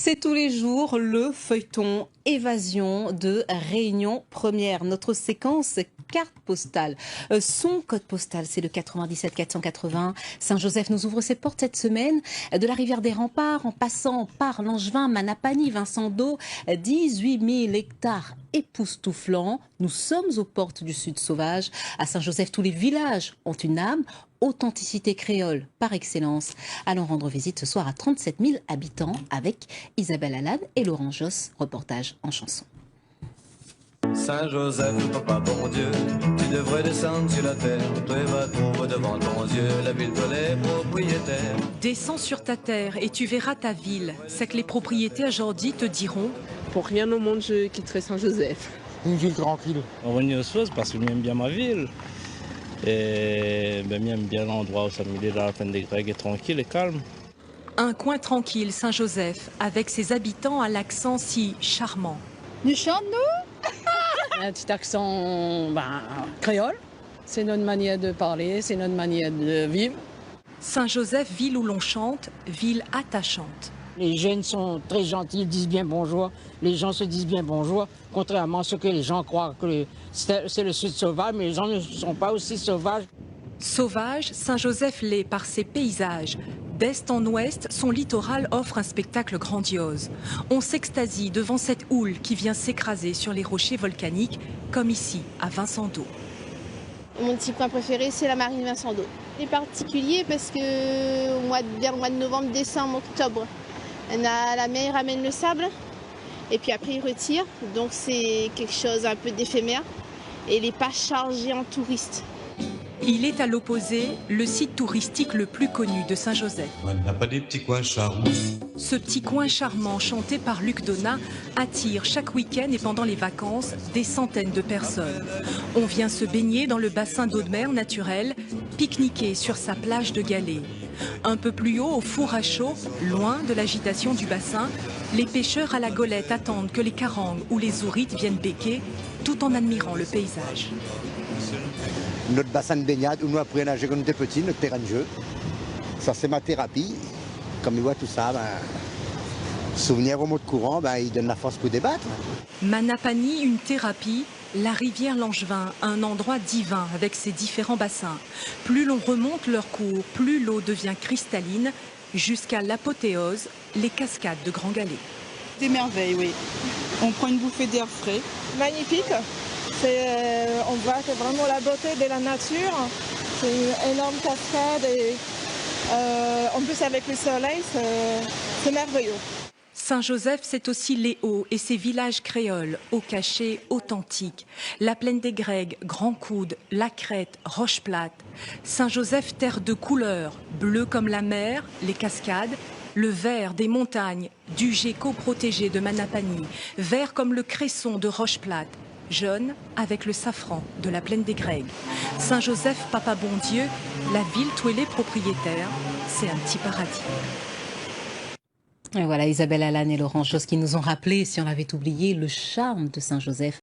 C'est tous les jours le feuilleton évasion de Réunion Première. Notre séquence carte postale. Son code postal, c'est le 97 480. Saint-Joseph nous ouvre ses portes cette semaine. De la rivière des Remparts, en passant par Langevin, Manapani, Vincent d'Eau, 18 000 hectares époustouflants. Nous sommes aux portes du Sud sauvage. À Saint-Joseph, tous les villages ont une âme. Authenticité créole par excellence. Allons rendre visite ce soir à 37 000 habitants avec Isabelle Alane et Laurent Josse. Reportage en chanson. Saint-Joseph, papa bon Dieu, tu devrais descendre sur la terre. Toi va trouver devant ton Dieu la ville de les propriétaires. Descends sur ta terre et tu verras ta ville. C'est que les propriétaires aujourd'hui te diront: pour rien au monde je quitterai Saint-Joseph. Une ville tranquille. On revient aux choses parce que j'aime bien ma ville. Et j'aime bien l'endroit où ça me met dans la plaine des Grecs est tranquille et calme. Un coin tranquille, Saint-Joseph, avec ses habitants à l'accent si charmant. Nous chantons, nous un petit accent créole. C'est notre manière de parler, c'est notre manière de vivre. Saint-Joseph, ville où l'on chante, ville attachante. Les jeunes sont très gentils, ils disent bien bonjour. Les gens se disent bien bonjour, contrairement à ce que les gens croient que c'est le Sud sauvage, mais les gens ne sont pas aussi sauvages. Sauvage, Saint-Joseph l'est par ses paysages. D'est en ouest, son littoral offre un spectacle grandiose. On s'extasie devant cette houle qui vient s'écraser sur les rochers volcaniques, comme ici, à Vincent d'Eau. Mon petit coin préféré, c'est la marine Vincent d'Eau. C'est particulier parce que vers le mois de novembre, décembre, octobre, la mer ramène le sable et puis après il retire. Donc c'est quelque chose un peu d'éphémère et il n'est pas chargé en touristes. Il est à l'opposé, le site touristique le plus connu de Saint-Joseph. On n'a pas des petits coins charmants. Ce petit coin charmant chanté par Luc Donat attire chaque week-end et pendant les vacances des centaines de personnes. On vient se baigner dans le bassin d'eau de mer naturel, pique-niquer sur sa plage de galets. Un peu plus haut, au four à chaud, loin de l'agitation du bassin, les pêcheurs à la golette attendent que les carangues ou les ourites viennent becquer, tout en admirant le paysage. Notre bassin de baignade où nous apprenons à nager quand on était petit, notre terrain de jeu. Ça, c'est ma thérapie. Comme il voit tout ça, souvenir au mot de courant, il donne la force pour débattre. Manapani, une thérapie. La rivière Langevin, un endroit divin avec ses différents bassins. Plus l'on remonte leur cours, plus l'eau devient cristalline, jusqu'à l'apothéose, les cascades de Grand Galet. Des merveilles, oui. On prend une bouffée d'air frais. Magnifique. On voit vraiment la beauté de la nature. C'est une énorme cascade et en plus avec le soleil, c'est merveilleux. Saint-Joseph, c'est aussi les Hauts et ses villages créoles, au cachet authentique. La plaine des Grecs, Grand Coude, La Crête, Roche-Plate. Saint-Joseph, terre de couleurs, bleu comme la mer, les cascades, le vert des montagnes, du Géco protégé de Manapani, vert comme le cresson de Roche-Plate, jaune avec le safran de la plaine des Grecs. Saint-Joseph, papa bon Dieu, la ville où elle est propriétaire, c'est un petit paradis. Et voilà Isabelle Alane et Laurent Josse qui nous ont rappelé, si on l'avait oublié, le charme de Saint-Joseph.